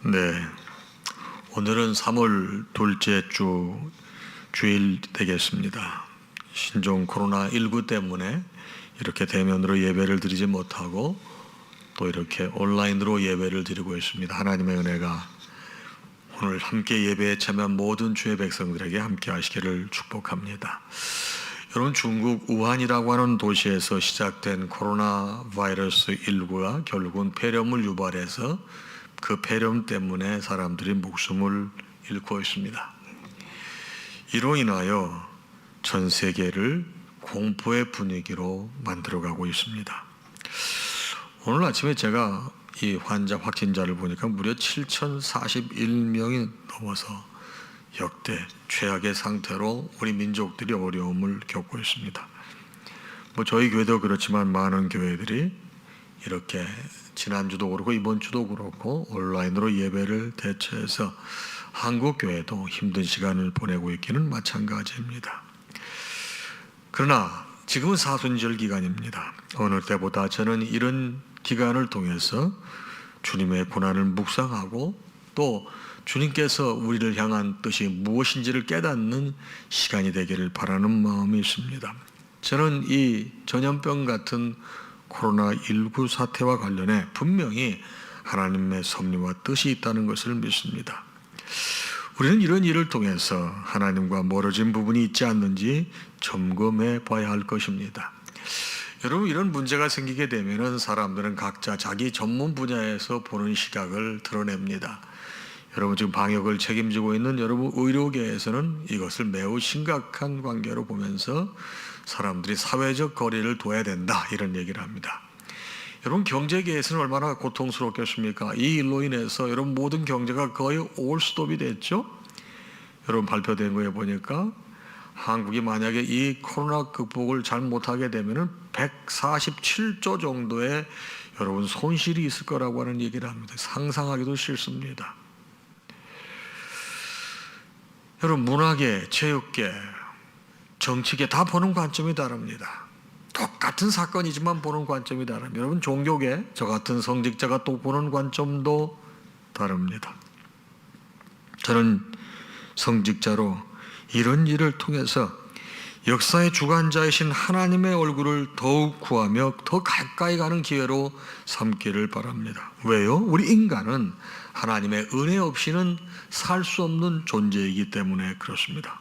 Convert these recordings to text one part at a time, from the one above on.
네, 오늘은 3월 둘째 주일 되겠습니다. 신종 코로나19 때문에 이렇게 대면으로 예배를 드리지 못하고 또 이렇게 온라인으로 예배를 드리고 있습니다. 하나님의 은혜가 오늘 함께 예배에 참여한 모든 주의 백성들에게 함께 하시기를 축복합니다. 여러분, 중국 우한이라고 하는 도시에서 시작된 코로나 바이러스 19가 결국은 폐렴을 유발해서 그 폐렴 때문에 사람들이 목숨을 잃고 있습니다. 이로 인하여 전 세계를 공포의 분위기로 만들어가고 있습니다. 오늘 아침에 제가 이 확진자를 보니까 무려 7,041명이 넘어서 역대 최악의 상태로 우리 민족들이 어려움을 겪고 있습니다. 저희 교회도 그렇지만 많은 교회들이 이렇게 지난주도 그렇고 이번 주도 그렇고 온라인으로 예배를 대체해서 한국 교회도 힘든 시간을 보내고 있기는 마찬가지입니다. 그러나 지금은 사순절 기간입니다. 어느 때보다 저는 이런 기간을 통해서 주님의 고난을 묵상하고 또 주님께서 우리를 향한 뜻이 무엇인지를 깨닫는 시간이 되기를 바라는 마음이 있습니다. 저는 이 전염병 같은 코로나19 사태와 관련해 분명히 하나님의 섭리와 뜻이 있다는 것을 믿습니다. 우리는 이런 일을 통해서 하나님과 멀어진 부분이 있지 않는지 점검해 봐야 할 것입니다. 여러분, 이런 문제가 생기게 되면 사람들은 각자 자기 전문 분야에서 보는 시각을 드러냅니다. 여러분, 지금 방역을 책임지고 있는 여러분 의료계에서는 이것을 매우 심각한 관계로 보면서 사람들이 사회적 거리를 둬야 된다, 이런 얘기를 합니다. 여러분, 경제계에서는 얼마나 고통스럽겠습니까? 이 일로 인해서 여러분 모든 경제가 거의 올스톱이 됐죠. 여러분, 발표된 거에 보니까 한국이 만약에 이 코로나 극복을 잘 못하게 되면 147조 정도의 여러분 손실이 있을 거라고 하는 얘기를 합니다. 상상하기도 싫습니다. 여러분, 문화계, 체육계, 정치계 다 보는 관점이 다릅니다. 똑같은 사건이지만 보는 관점이 다릅니다. 여러분, 종교계, 저 같은 성직자가 또 보는 관점도 다릅니다. 저는 성직자로 이런 일을 통해서 역사의 주관자이신 하나님의 얼굴을 더욱 구하며 더 가까이 가는 기회로 삼기를 바랍니다. 왜요? 우리 인간은 하나님의 은혜 없이는 살 수 없는 존재이기 때문에 그렇습니다.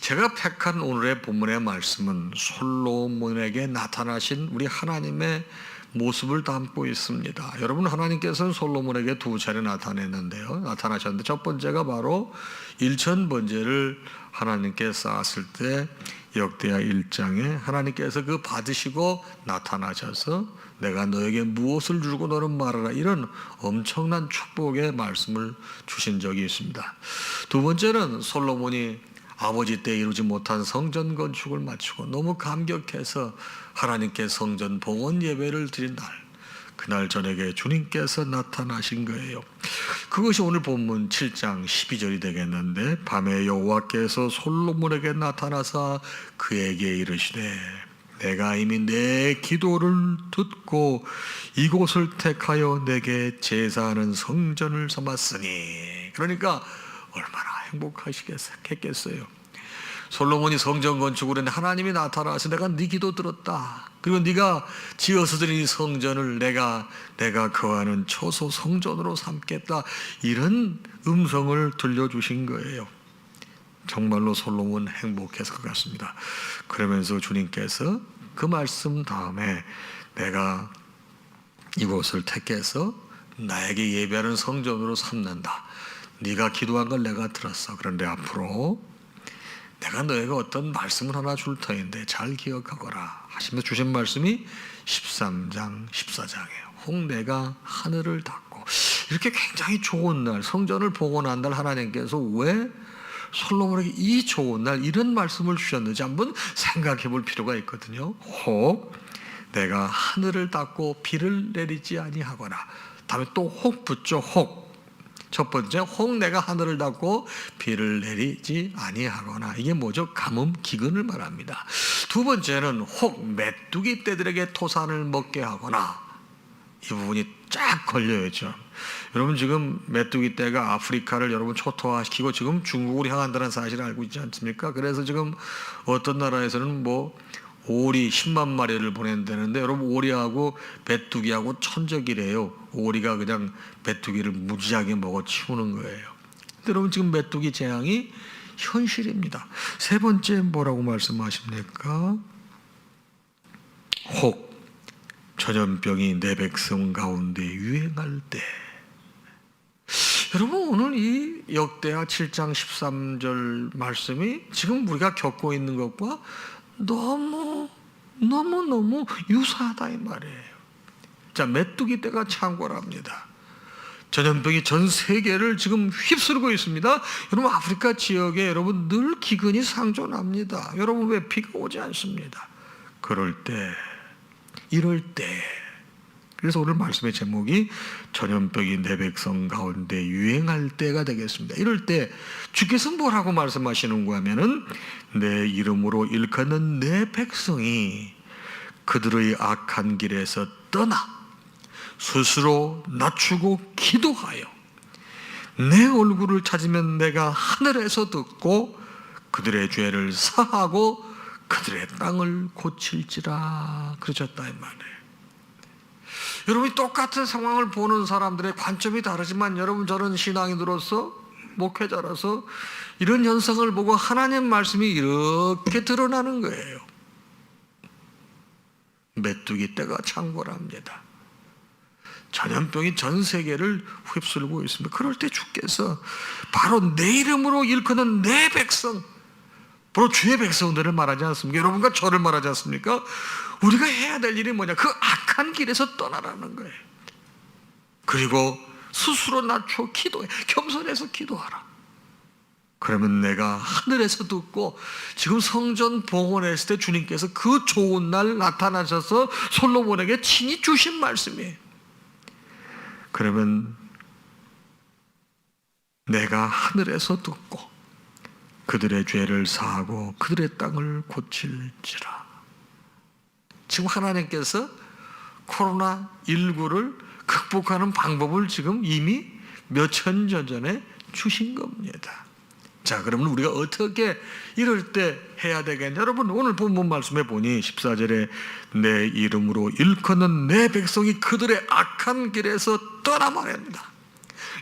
제가 택한 오늘의 본문의 말씀은 솔로몬에게 나타나신 우리 하나님의 모습을 담고 있습니다. 여러분, 하나님께서는 솔로몬에게 두 차례 나타나셨는데 첫 번째가 바로 일천번제를 하나님께 쌓았을 때 역대하 1장에 하나님께서 그 받으시고 나타나셔서 내가 너에게 무엇을 주고 너는 말하라, 이런 엄청난 축복의 말씀을 주신 적이 있습니다. 두 번째는 솔로몬이 아버지 때 이루지 못한 성전 건축을 마치고 너무 감격해서 하나님께 성전 봉헌 예배를 드린 날, 그날 저녁에 주님께서 나타나신 거예요. 그것이 오늘 본문 7장 12절이 되겠는데, 밤에 여호와께서 솔로몬에게 나타나사 그에게 이르시되 내가 이미 내 기도를 듣고 이곳을 택하여 내게 제사하는 성전을 삼았으니. 그러니까 얼마나 행복하시겠어요. 솔로몬이 성전 건축을 했는데 하나님이 나타나서 내가 네 기도 들었다. 그리고 네가 지어서 드린 성전을 내가 거하는 초소 성전으로 삼겠다. 이런 음성을 들려주신 거예요. 정말로 솔로몬 행복했을 것 같습니다. 그러면서 주님께서 그 말씀 다음에 내가 이곳을 택해서 나에게 예배하는 성전으로 삼는다. 네가 기도한 걸 내가 들었어. 그런데 앞으로 내가 너에게 어떤 말씀을 하나 줄 터인데 잘 기억하거라 하시면서 주신 말씀이 13장 14장이에요. 혹 내가 하늘을 닫고. 이렇게 굉장히 좋은 날, 성전을 봉헌한 날 하나님께서 왜 솔로몬에게 이 좋은 날 이런 말씀을 주셨는지 한번 생각해 볼 필요가 있거든요. 혹 내가 하늘을 닫고 비를 내리지 아니하거나, 다음에 또 혹 붙죠. 혹 첫 번째, 혹 내가 하늘을 닫고 비를 내리지 아니하거나. 이게 뭐죠? 가뭄, 기근을 말합니다. 두 번째는 혹 메뚜기 떼들에게 토산을 먹게 하거나. 이 부분이 쫙 걸려있죠. 여러분 지금 메뚜기 떼가 아프리카를 여러분 초토화시키고 지금 중국으로 향한다는 사실을 알고 있지 않습니까? 그래서 지금 어떤 나라에서는 뭐 오리 10만 마리를 보낸다는데, 여러분 오리하고 메뚜기하고 천적이래요. 오리가 그냥 메뚜기를 무지하게 먹어 치우는 거예요. 근데 여러분 지금 메뚜기 재앙이 현실입니다. 세 번째 뭐라고 말씀하십니까? 혹 전염병이 내 백성 가운데 유행할 때. 여러분 오늘 이 역대하 7장 13절 말씀이 지금 우리가 겪고 있는 것과 너무 유사하다 이 말이에요. 자, 메뚜기 떼가 창궐합니다. 전염병이 전 세계를 지금 휩쓸고 있습니다. 여러분 아프리카 지역에 여러분 늘 기근이 상존합니다. 여러분 왜 비가 오지 않습니다? 이럴 때 그래서 오늘 말씀의 제목이 전염병이 내 백성 가운데 유행할 때가 되겠습니다. 이럴 때 주께서 뭐라고 말씀하시는가 하면은 내 이름으로 일컫는 내 백성이 그들의 악한 길에서 떠나 스스로 낮추고 기도하여 내 얼굴을 찾으면 내가 하늘에서 듣고 그들의 죄를 사하고 그들의 땅을 고칠지라 그러셨다 이 말이에요. 여러분이 똑같은 상황을 보는 사람들의 관점이 다르지만 여러분 저는 신앙인으로서 목회자라서 이런 현상을 보고 하나님 말씀이 이렇게 드러나는 거예요. 메뚜기 떼가 창궐합니다. 전염병이 전 세계를 휩쓸고 있습니다. 그럴 때 주께서 바로 내 이름으로 일컫는 내 백성, 바로 주의 백성들을 말하지 않습니까? 여러분과 저를 말하지 않습니까? 우리가 해야 될 일이 뭐냐? 그 악한 길에서 떠나라는 거예요. 그리고 스스로 낮춰 기도해. 겸손해서 기도하라. 그러면 내가 하늘에서 듣고, 지금 성전 봉헌했을 때 주님께서 그 좋은 날 나타나셔서 솔로몬에게 친히 주신 말씀이에요. 그러면 내가 하늘에서 듣고 그들의 죄를 사하고 그들의 땅을 고칠지라. 지금 하나님께서 코로나19를 극복하는 방법을 지금 이미 몇천 년 전에 주신 겁니다. 자, 그러면 우리가 어떻게 이럴 때 해야 되겠냐? 여러분 오늘 본문 말씀에 보니 14절에 내 이름으로 일컫는 내 백성이 그들의 악한 길에서 떠나 말입니다.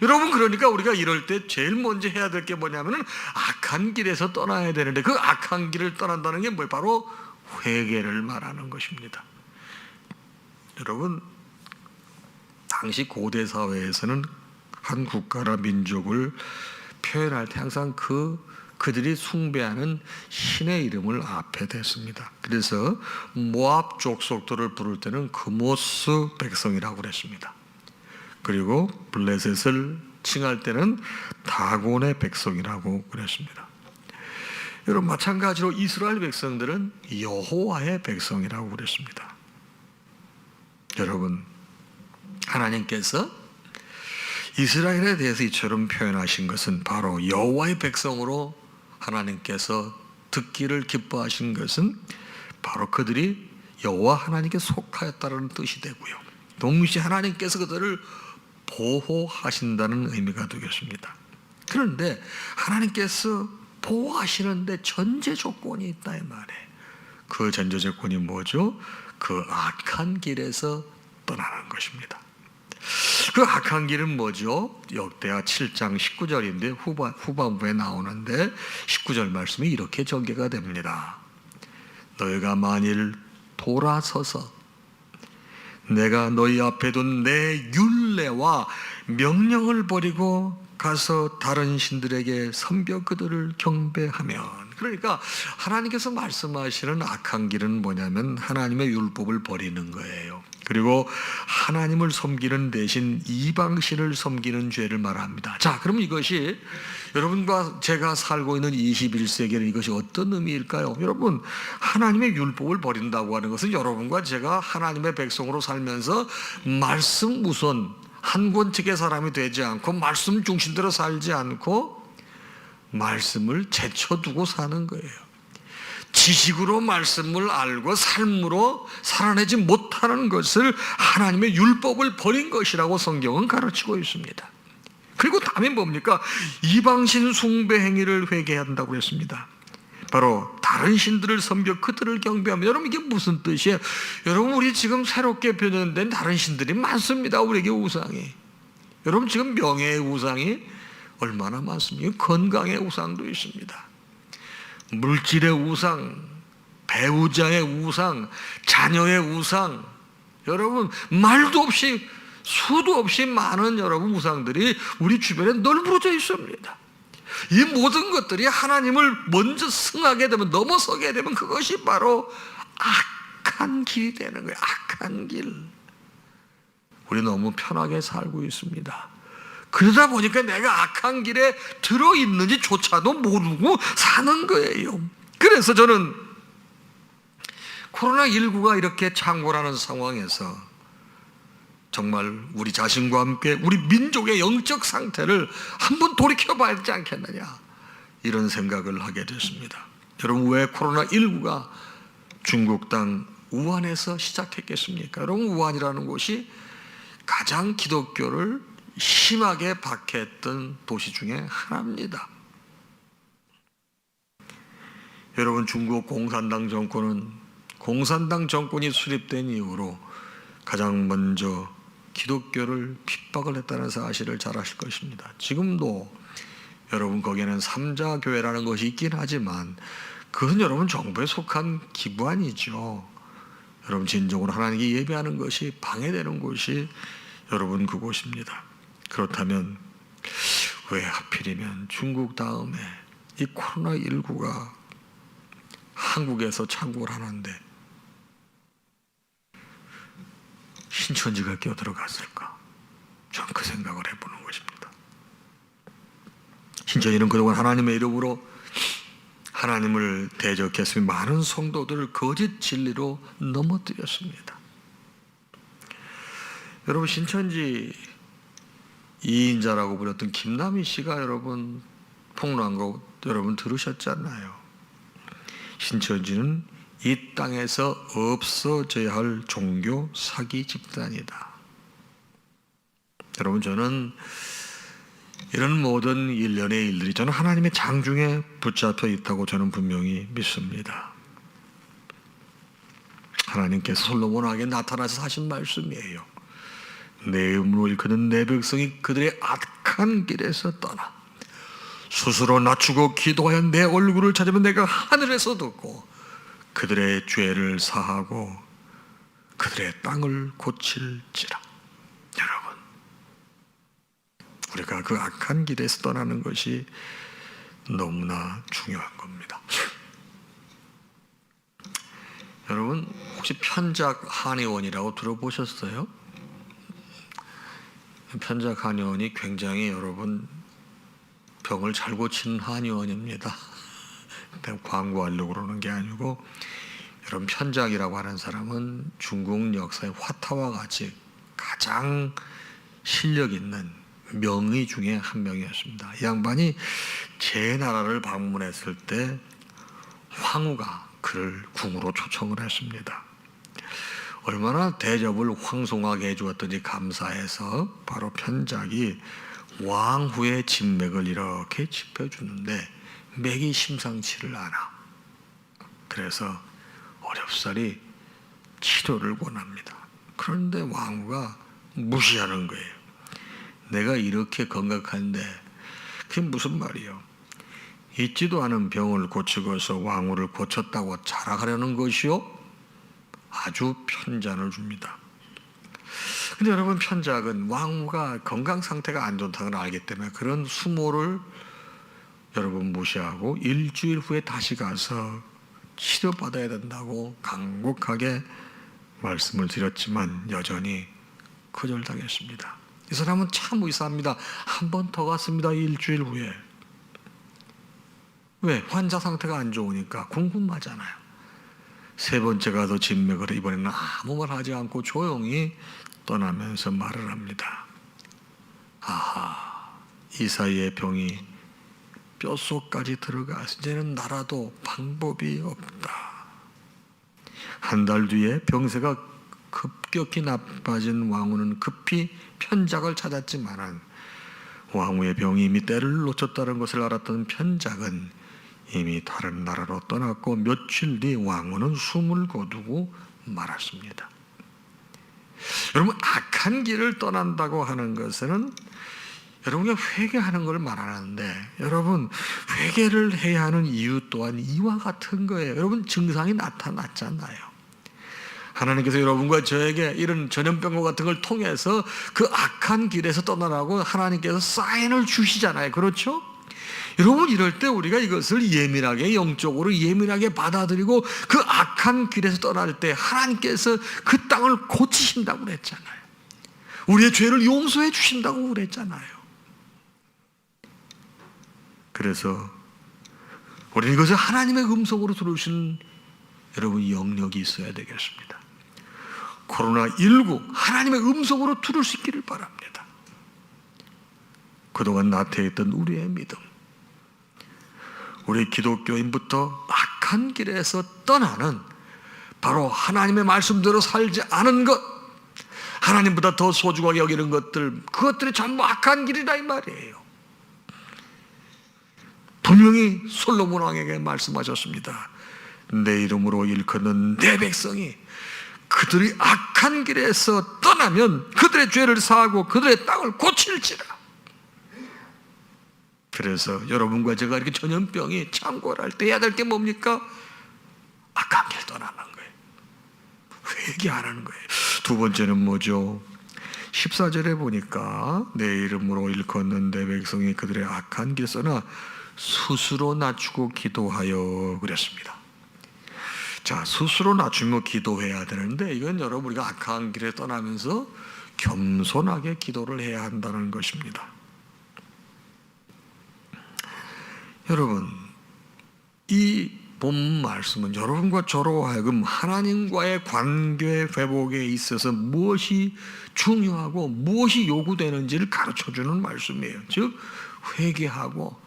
여러분 그러니까 우리가 이럴 때 제일 먼저 해야 될 게 뭐냐면은 악한 길에서 떠나야 되는데, 그 악한 길을 떠난다는 게 뭐예요? 바로 회개를 말하는 것입니다. 여러분 당시 고대 사회에서는 한 국가나 민족을 표현할 때 항상 그들이 숭배하는 신의 이름을 앞에 댔습니다. 그래서 모압 족속들을 부를 때는 그모스 백성이라고 그랬습니다. 그리고 블레셋을 칭할 때는 다곤의 백성이라고 그랬습니다. 여러분 마찬가지로 이스라엘 백성들은 여호와의 백성이라고 그랬습니다. 여러분 하나님께서 이스라엘에 대해서 이처럼 표현하신 것은 바로 여호와의 백성으로 하나님께서 듣기를 기뻐하신 것은 바로 그들이 여호와 하나님께 속하였다는 뜻이 되고요. 동시에 하나님께서 그들을 보호하신다는 의미가 되겠습니다. 그런데 하나님께서 보호하시는데 전제 조건이 있다 이 말이에요. 그 전제 조건이 뭐죠? 그 악한 길에서 떠나는 것입니다. 그 악한 길은 뭐죠? 역대하 7장 19절인데 후반부에 나오는데 19절 말씀이 이렇게 전개가 됩니다. 너희가 만일 돌아서서 내가 너희 앞에 둔 내 율례와 명령을 버리고 가서 다른 신들에게 섬겨 그들을 경배하면, 그러니까 하나님께서 말씀하시는 악한 길은 뭐냐면 하나님의 율법을 버리는 거예요. 그리고 하나님을 섬기는 대신 이방신을 섬기는 죄를 말합니다. 자, 그럼 이것이 여러분과 제가 살고 있는 21세기에는 이것이 어떤 의미일까요? 여러분, 하나님의 율법을 버린다고 하는 것은 여러분과 제가 하나님의 백성으로 살면서 말씀 우선, 한 권측의 사람이 되지 않고 말씀 중심대로 살지 않고 말씀을 제쳐두고 사는 거예요. 지식으로 말씀을 알고 삶으로 살아내지 못하는 것을 하나님의 율법을 버린 것이라고 성경은 가르치고 있습니다. 그리고 다음에 뭡니까? 이방신 숭배 행위를 회개한다고 했습니다. 바로 다른 신들을 섬겨 그들을 경배하며. 여러분 이게 무슨 뜻이에요? 여러분 우리 지금 새롭게 변형된 다른 신들이 많습니다. 우리에게 우상이. 여러분 지금 명예의 우상이 얼마나 많습니까? 건강의 우상도 있습니다. 물질의 우상, 배우자의 우상, 자녀의 우상. 여러분 말도 없이 수도 없이 많은 여러분 우상들이 우리 주변에 널브러져 있습니다. 이 모든 것들이 하나님을 먼저 승하게 되면, 넘어서게 되면 그것이 바로 악한 길이 되는 거예요. 악한 길. 우리 너무 편하게 살고 있습니다. 그러다 보니까 내가 악한 길에 들어있는지조차도 모르고 사는 거예요. 그래서 저는 코로나19가 이렇게 창궐하는 상황에서 정말 우리 자신과 함께 우리 민족의 영적 상태를 한번 돌이켜봐야 되지 않겠느냐, 이런 생각을 하게 됐습니다. 여러분 왜 코로나19가 중국 땅 우한에서 시작했겠습니까? 여러분 우한이라는 곳이 가장 기독교를 심하게 박해했던 도시 중에 하나입니다. 여러분 중국 공산당 정권이 수립된 이후로 가장 먼저 기독교를 핍박을 했다는 사실을 잘 아실 것입니다. 지금도 여러분 거기에는 삼자교회라는 것이 있긴 하지만 그건 여러분 정부에 속한 기관이죠. 여러분 진정으로 하나님께 예배하는 것이 방해되는 곳이 여러분 그곳입니다. 그렇다면 왜 하필이면 중국 다음에 이 코로나19가 한국에서 창궐을 하는데 신천지가 끼어들어갔을까? 전 그 생각을 해보는 것입니다. 신천지는 그동안 하나님의 이름으로 하나님을 대적했으며 많은 성도들을 거짓 진리로 넘어뜨렸습니다. 여러분 신천지 2인자라고 불렸던 김남희 씨가 여러분 폭로한 거 여러분 들으셨잖아요. 신천지는 이 땅에서 없어져야 할 종교 사기 집단이다. 여러분 저는 이런 모든 일련의 일들이 저는 하나님의 장중에 붙잡혀 있다고 저는 분명히 믿습니다. 하나님께서 솔로몬에게 나타나서 하신 말씀이에요. 내 이름으로 일컫는 내 백성이 그들의 악한 길에서 떠나 스스로 낮추고 기도하여 내 얼굴을 찾으면 내가 하늘에서 듣고 그들의 죄를 사하고 그들의 땅을 고칠지라. 여러분 우리가 그 악한 길에서 떠나는 것이 너무나 중요한 겁니다. 여러분 혹시 편작 한의원이라고 들어보셨어요? 편작 한의원이 굉장히 여러분 병을 잘 고치는 한의원입니다. 광고하려고 그러는 게 아니고, 여러분 편작이라고 하는 사람은 중국 역사의 화타와 같이 가장 실력 있는 명의 중에 한 명이었습니다. 이 양반이 제 나라를 방문했을 때 황후가 그를 궁으로 초청을 했습니다. 얼마나 대접을 황송하게 해주었던지 감사해서 바로 편작이 왕후의 진맥을 이렇게 짚어주는데 맥이 심상치를 않아. 그래서 어렵사리 치료를 권합니다. 그런데 왕후가 무시하는 거예요. 내가 이렇게 건강한데 그게 무슨 말이요? 있지도 않은 병을 고치고서 왕후를 고쳤다고 자랑하려는 것이요? 아주 편잔을 줍니다. 근데 여러분 편작은 왕후가 건강 상태가 안 좋다는 걸 알기 때문에 그런 수모를 여러분 무시하고 일주일 후에 다시 가서 치료받아야 된다고 간곡하게 말씀을 드렸지만 여전히 거절당했습니다. 이 사람은 참 의사입니다. 한 번 더 갔습니다. 일주일 후에. 왜? 환자 상태가 안 좋으니까 궁금하잖아요. 세 번째 가서 진맥을 이번에는 아무 말 하지 않고 조용히 떠나면서 말을 합니다. 이 사이에 병이 뼛속까지 들어가서 이제는 나라도 방법이 없다. 한 달 뒤에 병세가 급격히 나빠진 왕후는 급히 편작을 찾았지만 왕후의 병이 이미 때를 놓쳤다는 것을 알았던 편작은 이미 다른 나라로 떠났고 며칠 뒤 왕후는 숨을 거두고 말았습니다. 여러분, 악한 길을 떠난다고 하는 것은 여러분이 회개하는 걸 말하는데, 여러분 회개를 해야 하는 이유 또한 이와 같은 거예요. 여러분, 증상이 나타났잖아요. 하나님께서 여러분과 저에게 이런 전염병과 같은 걸 통해서 그 악한 길에서 떠나라고 하나님께서 사인을 주시잖아요. 그렇죠? 여러분, 이럴 때 우리가 이것을 예민하게, 영적으로 예민하게 받아들이고 그 악한 길에서 떠날 때 하나님께서 그 땅을 고치신다고 그랬잖아요. 우리의 죄를 용서해 주신다고 그랬잖아요. 그래서 우리는 이것을 하나님의 음성으로 들으시는 여러분 영역이 있어야 되겠습니다. 코로나19 하나님의 음성으로 들을 수 있기를 바랍니다. 그동안 나태했던 우리의 믿음, 우리 기독교인부터 악한 길에서 떠나는 바로 하나님의 말씀대로 살지 않은 것, 하나님보다 더 소중하게 여기는 것들, 그것들이 전부 악한 길이다 이 말이에요. 분명히 솔로몬 왕에게 말씀하셨습니다. 내 이름으로 일컫는 내 백성이 그들이 악한 길에서 떠나면 그들의 죄를 사하고 그들의 땅을 고칠지라. 그래서 여러분과 제가 이렇게 전염병이 창궐할 때 해야 될 게 뭡니까? 악한 길 떠나는 거예요. 회개 안 하는 거예요. 두 번째는 뭐죠? 14절에 보니까 내 이름으로 일컫는 내 백성이 그들의 악한 길에 떠나 스스로 낮추고 기도하여 그랬습니다. 자, 스스로 낮추며 기도해야 되는데, 이건 여러분 우리가 악한 길에 떠나면서 겸손하게 기도를 해야 한다는 것입니다. 여러분, 이 본 말씀은 여러분과 저로 하여금 하나님과의 관계 회복에 있어서 무엇이 중요하고 무엇이 요구되는지를 가르쳐주는 말씀이에요. 즉 회개하고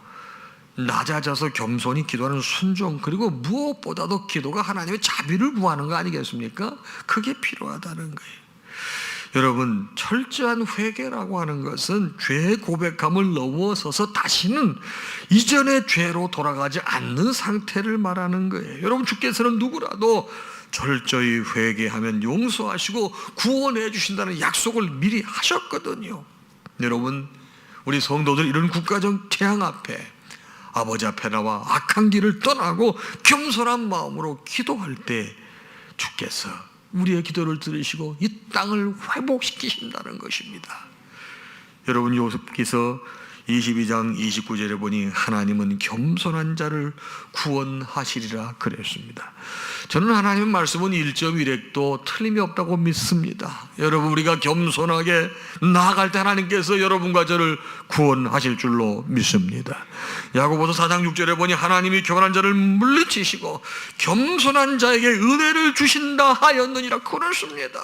낮아져서 겸손히 기도하는 순종, 그리고 무엇보다도 기도가 하나님의 자비를 구하는 거 아니겠습니까? 그게 필요하다는 거예요. 여러분, 철저한 회개라고 하는 것은 죄의 고백함을 넘어서서 다시는 이전의 죄로 돌아가지 않는 상태를 말하는 거예요. 여러분, 주께서는 누구라도 철저히 회개하면 용서하시고 구원해 주신다는 약속을 미리 하셨거든요. 여러분, 우리 성도들 이런 국가적 재앙 앞에 아버지 앞에 나와 악한 길을 떠나고 겸손한 마음으로 기도할 때 주께서 우리의 기도를 들으시고 이 땅을 회복시키신다는 것입니다. 여러분, 요셉기서 22장 29절에 보니 하나님은 겸손한 자를 구원하시리라 그랬습니다. 저는 하나님의 말씀은 1.1핵도 틀림이 없다고 믿습니다. 여러분, 우리가 겸손하게 나아갈 때 하나님께서 여러분과 저를 구원하실 줄로 믿습니다. 야고보서 4장 6절에 보니 하나님이 교만한 자를 물리치시고 겸손한 자에게 은혜를 주신다 하였느니라 그렇습니다.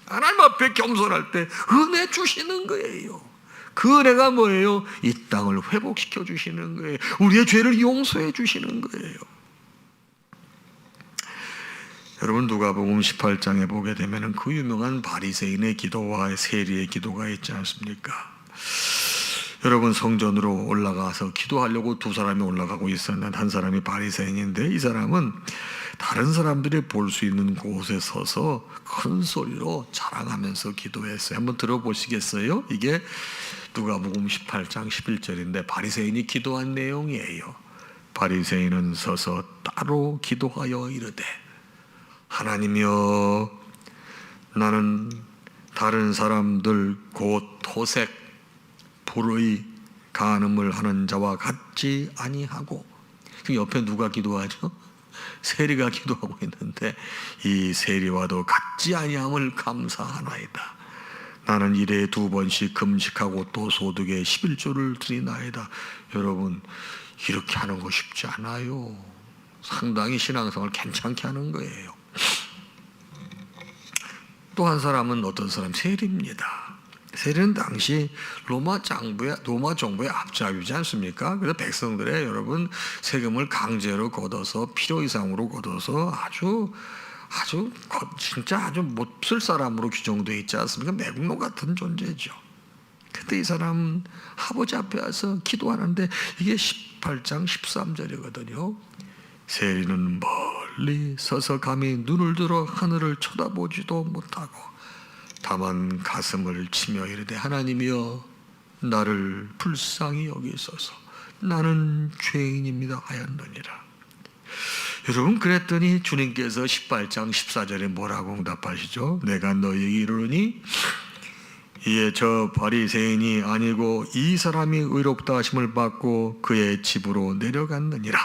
하나님 앞에 겸손할 때 은혜 주시는 거예요. 그 은혜가 뭐예요? 이 땅을 회복시켜 주시는 거예요. 우리의 죄를 용서해 주시는 거예요. 여러분, 누가복음 18장에 보게 되면 그 유명한 바리새인의 기도와 세리의 기도가 있지 않습니까? 여러분, 성전으로 올라가서 기도하려고 두 사람이 올라가고 있었는데 한 사람이 바리새인인데 이 사람은 다른 사람들이 볼 수 있는 곳에 서서 큰 소리로 자랑하면서 기도했어요. 한번 들어보시겠어요? 이게 누가복음 18장 11절인데 바리새인이 기도한 내용이에요. 바리새인은 서서 따로 기도하여 이르되 하나님이여, 나는 다른 사람들 곧 토색 불의 간음을 하는 자와 같지 아니하고, 옆에 누가 기도하죠? 세리가 기도하고 있는데 이 세리와도 같지 아니함을 감사하나이다. 나는 일에 2번씩 금식하고 또 소득에 11조를 드리나이다. 여러분, 이렇게 하는 거 쉽지 않아요. 상당히 신앙생활 괜찮게 하는 거예요. 또 한 사람은 어떤 사람? 세리입니다. 세리는 당시 로마 정부의 압작이지 않습니까? 그래서 백성들의 여러분 세금을 강제로 걷어서 필요 이상으로 걷어서 아주 진짜 아주 못 쓸 사람으로 규정되어 있지 않습니까? 매국노 같은 존재죠. 근데 이 사람 아버지 앞에 와서 기도하는데 이게 18장 13절이거든요. 세리는 멀리 서서 감히 눈을 들어 하늘을 쳐다보지도 못하고 다만 가슴을 치며 이르되 하나님이여 나를 불쌍히 여기소서 나는 죄인입니다 하였느니라. 여러분 그랬더니 주님께서 18장 14절에 뭐라고 응답하시죠? 내가 너희에게 이르노니 이에 저 바리새인이 아니고 이 사람이 의롭다 하심을 받고 그의 집으로 내려갔느니라.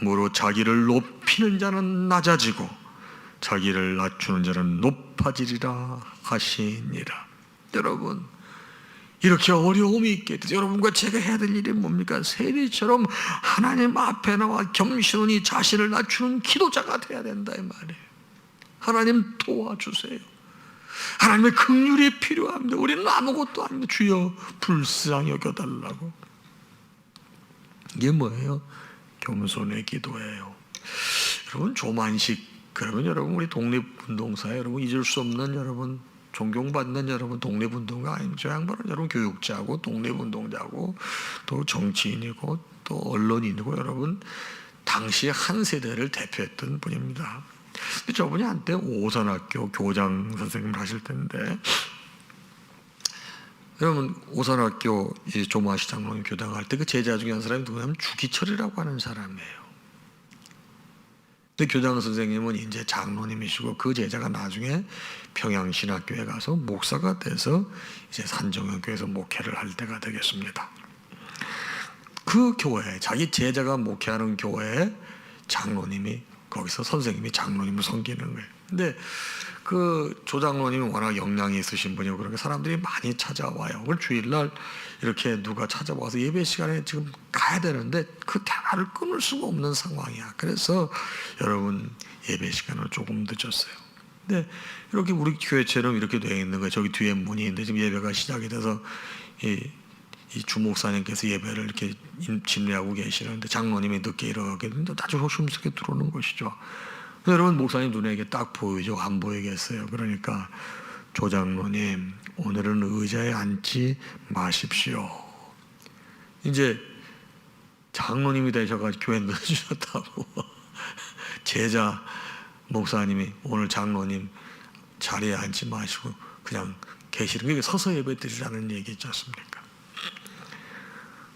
무릇 자기를 높이는 자는 낮아지고 자기를 낮추는 자는 높아지리라 하시니라. 여러분 이렇게 어려움이 있게 돼서 여러분과 제가 해야 될 일이 뭡니까? 세리처럼 하나님 앞에 나와 겸손히 자신을 낮추는 기도자가 돼야 된다 이 말이에요. 하나님 도와주세요. 하나님의 긍휼이 필요합니다. 우리는 아무것도 아닙니다. 주여 불쌍히 여겨달라고. 이게 뭐예요? 겸손의 기도예요. 여러분 조만식 그러면 여러분 우리 독립운동사에 여러분 잊을 수 없는 여러분 존경받는 여러분 독립운동가 아닙니까? 저 양반은 여러분 교육자고 독립운동자고 또 정치인이고 또 언론인이고 여러분 당시 한 세대를 대표했던 분입니다. 저분이 한때 오산학교 교장 선생님을 하실 텐데 여러분 오산학교 조마시 장로님 교당할 때 그 제자 중에 한 사람이 누구냐면 주기철이라고 하는 사람이에요. 근데 교장 선생님은 이제 장로님이시고 그 제자가 나중에 평양신학교에 가서 목사가 돼서 이제 산정형교회에서 목회를 할 때가 되겠습니다. 그 교회 자기 제자가 목회하는 교회에 장로님이 거기서 선생님이 장로님을 섬기는 거예요. 근데 그 조장로님이 워낙 역량이 있으신 분이고 그러니까 사람들이 많이 찾아와요. 그걸 주일날 이렇게 누가 찾아와서 예배 시간에 지금 가야 되는데 그 대화를 끊을 수가 없는 상황이야. 그래서 여러분 예배 시간을 조금 늦었어요. 근데 이렇게 우리 교회처럼 이렇게 되어 있는 거예요. 저기 뒤에 문이 있는데 지금 예배가 시작이 돼서 이 주목사님께서 예배를 이렇게 진행하고 계시는데 장로님이 늦게 일어나게 되는데 아주 조심스럽게 들어오는 것이죠. 여러분 목사님 눈에 이게 딱 보이죠? 안 보이겠어요? 그러니까 조장로님 오늘은 의자에 앉지 마십시오. 이제 장로님이 되셔가지고 교회 늦으셨다고 제자 목사님이 오늘 장로님 자리에 앉지 마시고 그냥 계시는 게 서서 예배 드리라는 얘기 있지 않습니까?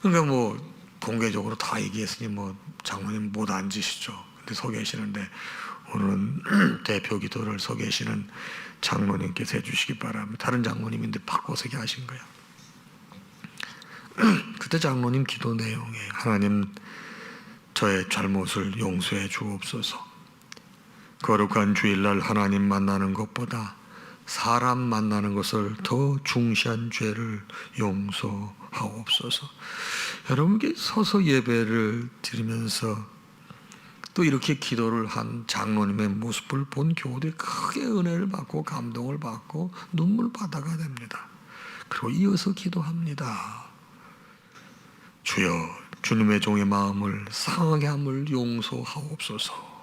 그러니까 뭐 공개적으로 다 얘기했으니 뭐 장로님 못 앉으시죠. 근데 서 계시는데 오늘은 대표 기도를 서 계시는 장로님께서 해주시기 바랍니다. 다른 장로님인데 바꿔서 하신 거야. 그때 장로님 기도 내용에 하나님 저의 잘못을 용서해 주옵소서. 거룩한 주일날 하나님 만나는 것보다 사람 만나는 것을 더 중시한 죄를 용서하옵소서. 여러분께 서서 예배를 드리면서 또 이렇게 기도를 한 장로님의 모습을 본 교우들이 크게 은혜를 받고 감동을 받고 눈물 바다가 됩니다. 그리고 이어서 기도합니다. 주여 주님의 종의 마음을 상하게 함을 용서하옵소서.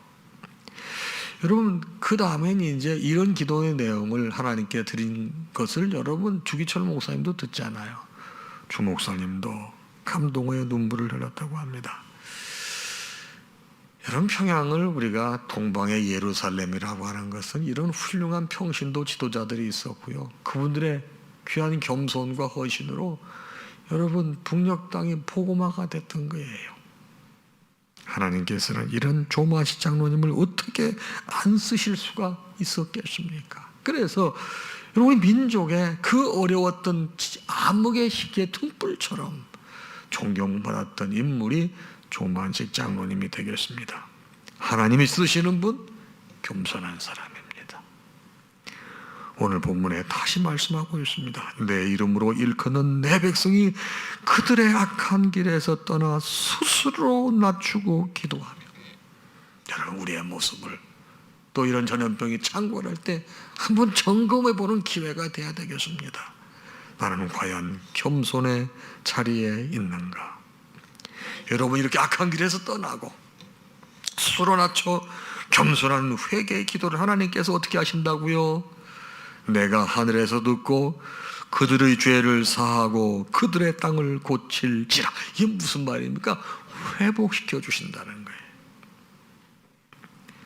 여러분 그 다음엔 이제 이런 기도의 내용을 하나님께 드린 것을 여러분 주기철 목사님도 듣잖아요. 주 목사님도 감동의 눈물을 흘렸다고 합니다. 여러분 평양을 우리가 동방의 예루살렘이라고 하는 것은 이런 훌륭한 평신도 지도자들이 있었고요. 그분들의 귀한 겸손과 헌신으로 여러분 북녘 땅이 복음화가 됐던 거예요. 하나님께서는 이런 조마시 장로님을 어떻게 안 쓰실 수가 있었겠습니까? 그래서 우리 민족의 그 어려웠던 암흑의 시기의 등불처럼 존경받았던 인물이 조만식 장로님이 되겠습니다. 하나님이 쓰시는 분 겸손한 사람입니다. 오늘 본문에 다시 말씀하고 있습니다. 내 이름으로 일컫는 내 백성이 그들의 악한 길에서 떠나 스스로 낮추고 기도하며. 여러분 우리의 모습을 또 이런 전염병이 창궐할 때 한번 점검해 보는 기회가 돼야 되겠습니다. 나는 과연 겸손의 자리에 있는가? 여러분, 이렇게 악한 길에서 떠나고 스스로 낮춰 겸손한 회개의 기도를 하나님께서 어떻게 하신다고요? 내가 하늘에서 듣고 그들의 죄를 사하고 그들의 땅을 고칠지라. 이게 무슨 말입니까? 회복시켜 주신다는 거예요.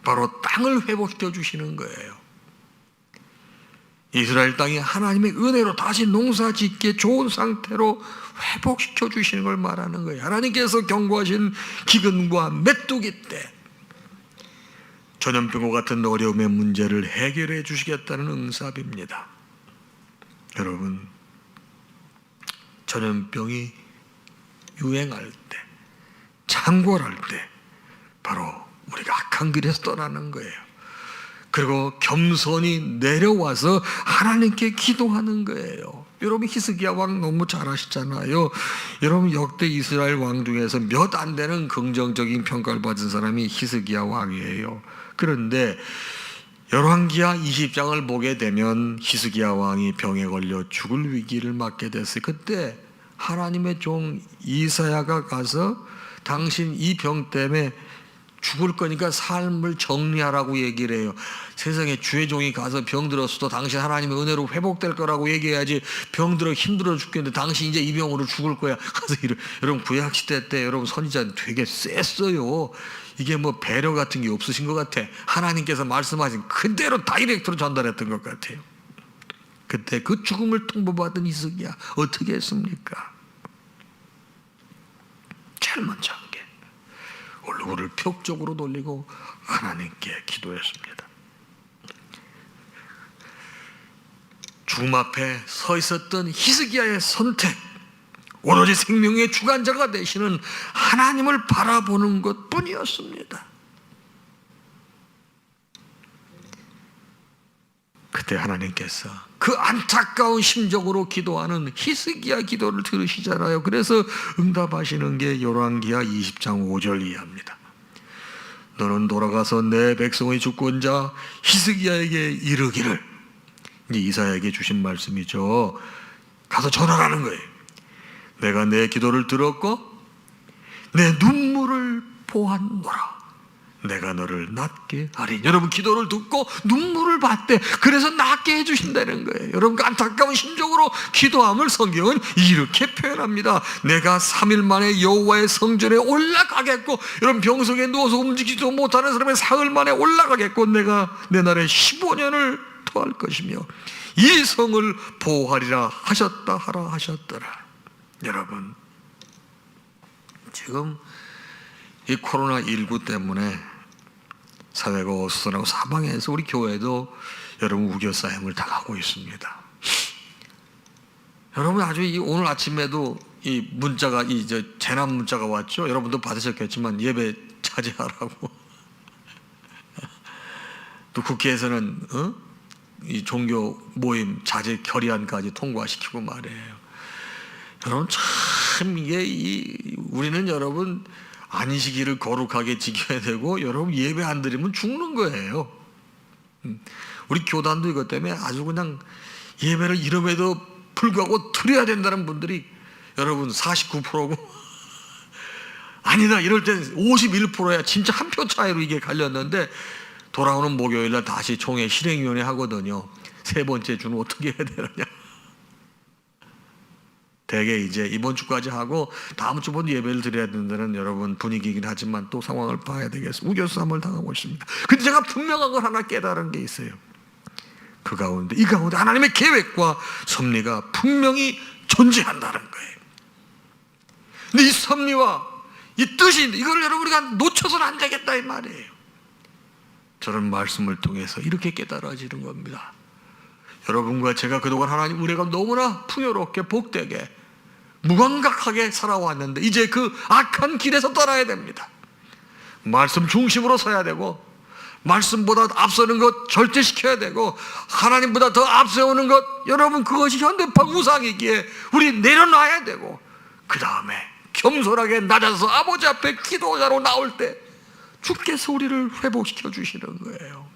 바로 땅을 회복시켜 주시는 거예요. 이스라엘 땅이 하나님의 은혜로 다시 농사 짓기에 좋은 상태로 회복시켜 주시는 걸 말하는 거예요. 하나님께서 경고하신 기근과 메뚜기 때 전염병과 같은 어려움의 문제를 해결해 주시겠다는 응답입니다. 여러분, 전염병이 유행할 때, 창궐할 때 바로 우리가 악한 길에서 떠나는 거예요. 그리고 겸손히 내려와서 하나님께 기도하는 거예요. 여러분, 히스기야 왕 너무 잘 아시잖아요. 여러분, 역대 이스라엘 왕 중에서 몇 안 되는 긍정적인 평가를 받은 사람이 히스기야 왕이에요. 그런데 열왕기하 20장을 보게 되면 히스기야 왕이 병에 걸려 죽을 위기를 맞게 됐어요. 그때 하나님의 종 이사야가 가서 당신 이 병 때문에 죽을 거니까 삶을 정리하라고 얘기를 해요. 세상에 주의 종이 가서 병 들었어도 당신 하나님의 은혜로 회복될 거라고 얘기해야지, 병 들어 힘들어 죽겠는데 당신 이제 이 병으로 죽을 거야. 그래서 여러분, 구약시대 때 여러분 선지자는 되게 셌어요. 이게 뭐 배려 같은 게 없으신 것 같아. 하나님께서 말씀하신 그대로 다이렉트로 전달했던 것 같아요. 그때 그 죽음을 통보받은 히스기야 어떻게 했습니까? 제일 먼저 한 게 얼굴을 벽 쪽으로 돌리고 하나님께 기도했습니다. 죽음 앞에 서 있었던 히스기야의 선택, 오로지 생명의 주관자가 되시는 하나님을 바라보는 것뿐이었습니다. 그때 하나님께서 그 안타까운 심정으로 기도하는 히스기야 기도를 들으시잖아요. 그래서 응답하시는 게 열왕기하 20장 5절 이하입니다. 너는 돌아가서 내 백성의 주권자 히스기야에게 이르기를, 이제 이사야에게 주신 말씀이죠. 가서 전하라는 거예요. 내가 내 기도를 들었고 내 눈물을 보았노라. 내가 너를 낫게 하리. 여러분, 기도를 듣고 눈물을 봤대. 그래서 낫게 해주신다는 거예요. 여러분, 그 안타까운 심정으로 기도함을 성경은 이렇게 표현합니다. 내가 3일 만에 여호와의 성전에 올라가겠고, 여러분, 병석에 누워서 움직이지도 못하는 사람이 사흘 만에 올라가겠고, 내가 내 날에 15년을 토할 것이며 이 성을 보호하리라 하셨다 하라 하셨더라. 여러분, 지금 이 코로나19 때문에 사회가 어수선하고 사방에서 우리 교회도 여러분 우겨싸임을 당하고 있습니다. 여러분, 아주 오늘 아침에도 이 문자가, 재난 문자가 왔죠. 여러분도 받으셨겠지만 예배 자제하라고. 또 국회에서는 이 종교 모임 자제 결의안까지 통과시키고 말이에요. 여러분, 참 이게 우리는 여러분 안식일을 거룩하게 지켜야 되고, 여러분 예배 안 드리면 죽는 거예요. 우리 교단도 이것 때문에 아주 그냥 예배를 이름에도 불구하고 드려야 된다는 분들이 여러분 49%고 아니다 이럴 땐 51%야. 진짜 한 표 차이로 이게 갈렸는데, 돌아오는 목요일날 다시 총회 실행위원회 하거든요. 세 번째 주는 어떻게 해야 되느냐. 대개 이제 이번 주까지 하고 다음 주부터 예배를 드려야 된다는 여러분 분위기이긴 하지만 또 상황을 봐야 되겠습니다. 우겨싸움을 당하고 있습니다. 근데 제가 분명한 걸 하나 깨달은 게 있어요. 이 가운데 하나님의 계획과 섭리가 분명히 존재한다는 거예요. 근데 이 섭리와 이 뜻이, 이걸 여러분 우리가 놓쳐서는 안 되겠다 이 말이에요. 저런 말씀을 통해서 이렇게 깨달아지는 겁니다. 여러분과 제가 그동안 하나님 은혜가 너무나 풍요롭게 복되게 무감각하게 살아왔는데 이제 그 악한 길에서 떠나야 됩니다. 말씀 중심으로 서야 되고, 말씀보다 앞서는 것 절제시켜야 되고, 하나님보다 더 앞세우는 것, 여러분 그것이 현대판 우상이기에 우리 내려놔야 되고, 그 다음에 겸손하게 낮아서 아버지 앞에 기도자로 나올 때 주께서 우리를 회복시켜 주시는 거예요.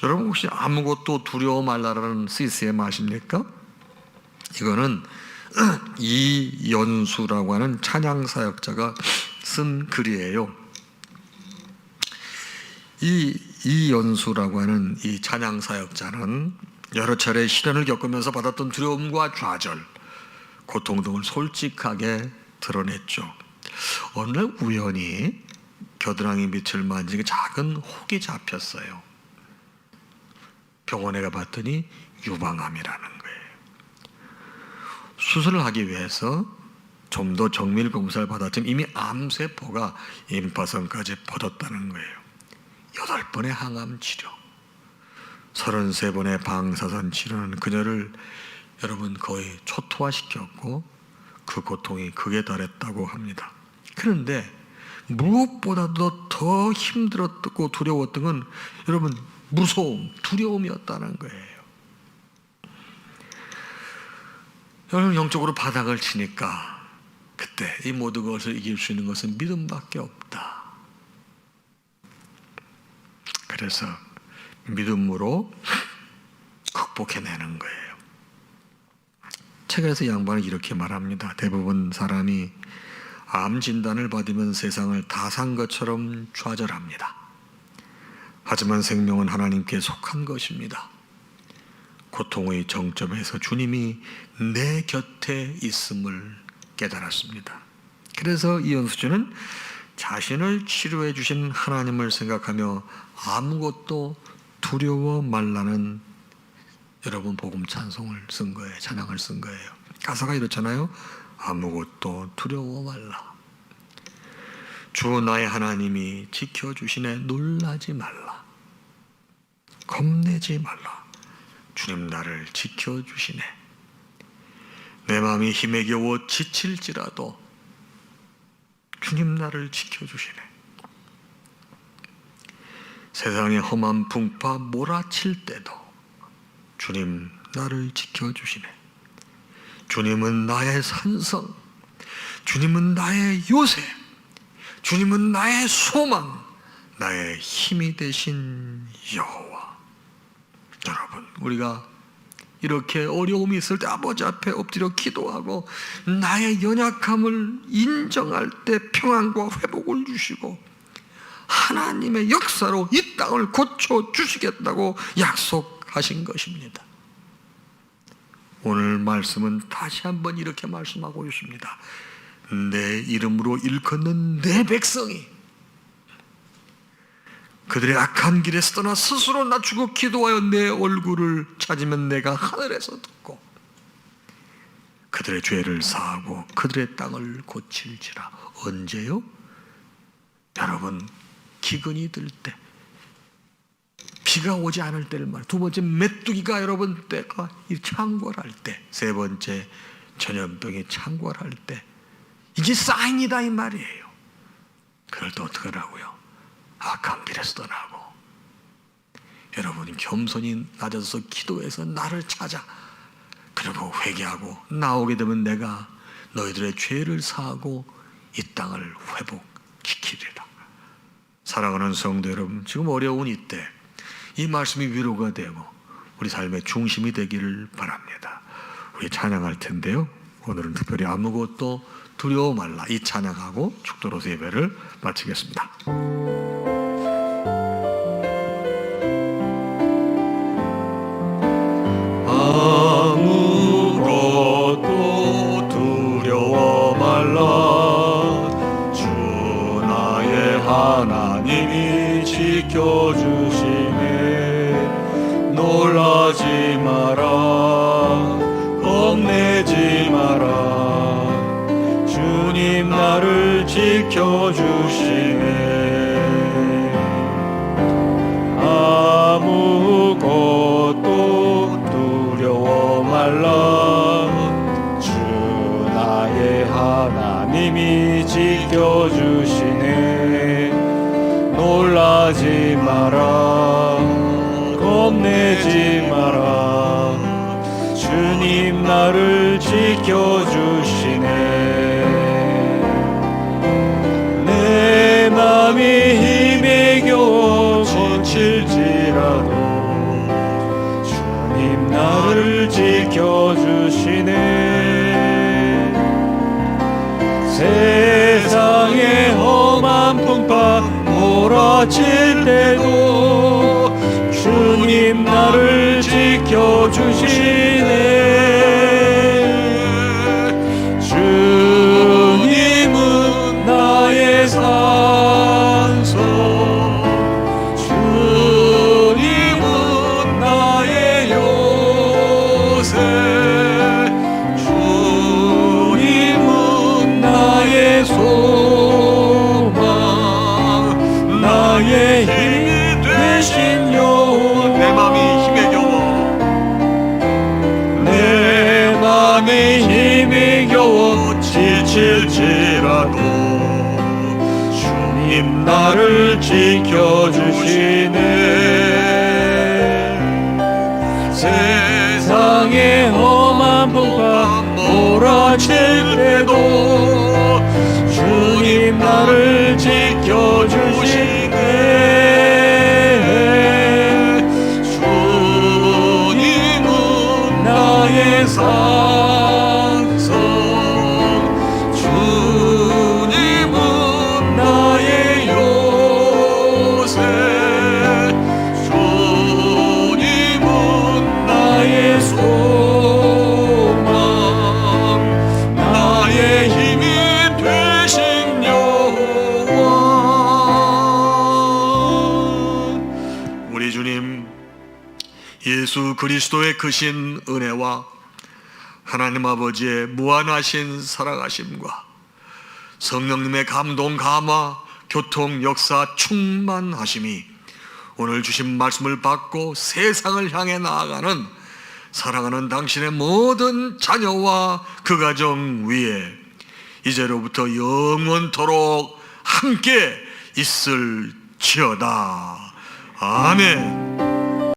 여러분 혹시 아무것도 두려워 말라라는 CCM 아십니까? 이거는 이연수라고 하는 찬양사역자가 쓴 글이에요. 이연수라고 하는 이 찬양사역자는 여러 차례 시련을 겪으면서 받았던 두려움과 좌절, 고통 등을 솔직하게 드러냈죠. 어느 날 우연히 겨드랑이 밑을 만지게 작은 혹이 잡혔어요. 병원에 가봤더니 유방암이라는 거예요. 수술을 하기 위해서 좀 더 정밀 검사를 받았지만 이미 암세포가 임파선까지 퍼졌다는 거예요. 8번의 항암 치료, 33번의 방사선 치료는 그녀를 여러분 거의 초토화시켰고 그 고통이 극에 달했다고 합니다. 그런데 무엇보다도 더 힘들었고 두려웠던 건 여러분 무서움, 두려움이었다는 거예요. 여러분 영적으로 바닥을 치니까 그때 이 모든 것을 이길 수 있는 것은 믿음밖에 없다. 그래서 믿음으로 극복해내는 거예요. 책에서 양반은 이렇게 말합니다. 대부분 사람이 암 진단을 받으면 세상을 다 산 것처럼 좌절합니다. 하지만 생명은 하나님께 속한 것입니다. 고통의 정점에서 주님이 내 곁에 있음을 깨달았습니다. 그래서 이연수주는 자신을 치료해 주신 하나님을 생각하며 아무것도 두려워 말라는 여러분 복음 찬송을 쓴 거예요. 찬양을 쓴 거예요. 가사가 이렇잖아요. 아무것도 두려워 말라. 주 나의 하나님이 지켜주시네. 놀라지 말라. 겁내지 말라. 주님 나를 지켜주시네. 내 마음이 힘에 겨워 지칠지라도 주님 나를 지켜주시네. 세상의 험한 풍파 몰아칠 때도 주님 나를 지켜주시네. 주님은 나의 산성, 주님은 나의 요새, 주님은 나의 소망, 나의 힘이 되신 여호와. 여러분, 우리가 이렇게 어려움이 있을 때 아버지 앞에 엎드려 기도하고 나의 연약함을 인정할 때 평안과 회복을 주시고 하나님의 역사로 이 땅을 고쳐주시겠다고 약속하신 것입니다. 오늘 말씀은 다시 한번 이렇게 말씀하고 있습니다. 내 이름으로 일컫는 내 백성이 그들의 악한 길에서 떠나 스스로 낮추고 기도하여 내 얼굴을 찾으면 내가 하늘에서 듣고 그들의 죄를 사하고 그들의 땅을 고칠지라. 언제요? 여러분, 기근이 들 때, 비가 오지 않을 때를 말해요. 두 번째, 메뚜기가 여러분 때가 창궐할 때, 세 번째, 전염병이 창궐할 때, 이게 사인이다 이 말이에요. 그럴 때 어떻게 하라고요? 악한 길에서 떠나고 여러분이 겸손히 낮아서 기도해서 나를 찾아 그리고 회개하고 나오게 되면 내가 너희들의 죄를 사하고 이 땅을 회복시키리라. 사랑하는 성도 여러분, 지금 어려운 이때 이 말씀이 위로가 되고 우리 삶의 중심이 되기를 바랍니다. 우리 찬양할 텐데요, 오늘은 특별히 아무것도 두려워 말라 이 찬양하고 축도로서 예배를 마치겠습니다. 아무것도 두려워 말라. 주 나의 하나님이 지켜주시네. 놀라지 마라. 겁내지 마라. 주님 나를 지켜주시네. 아무것도 두려워 말라. 주 나의 하나님이 지켜주시네. 놀라지 마라. 겁내지 마라. 주님 나를 지켜주시네. 내 맘이 힘에 겨워 지칠지라도 주님 나를 지켜주시네. 몰아칠 때도 주님 나를 지켜주시네. 주님은 나의 산소, 주님은 나의 요새, 주님은 나의 소망, 나의 힘이 되신 여호와. 내 맘이 힘에 겨워, 내 맘이 힘이 겨워 지칠지라도 주님 나를 지켜주시네. 세상의 험한 풍파 몰아칠 때도 주님 나를 지켜주시네. 주님은 나의 산성, 주님은 나의 요새, 주님은 나의 소망, 나의 힘이 되신 여호와. 우리 주님 예수 그리스도의 크신 은혜와 하나님 아버지의 무한하신 사랑하심과 성령님의 감동, 감화, 교통, 역사, 충만하심이 오늘 주신 말씀을 받고 세상을 향해 나아가는 사랑하는 당신의 모든 자녀와 그 가정 위에 이제로부터 영원토록 함께 있을지어다. 아멘.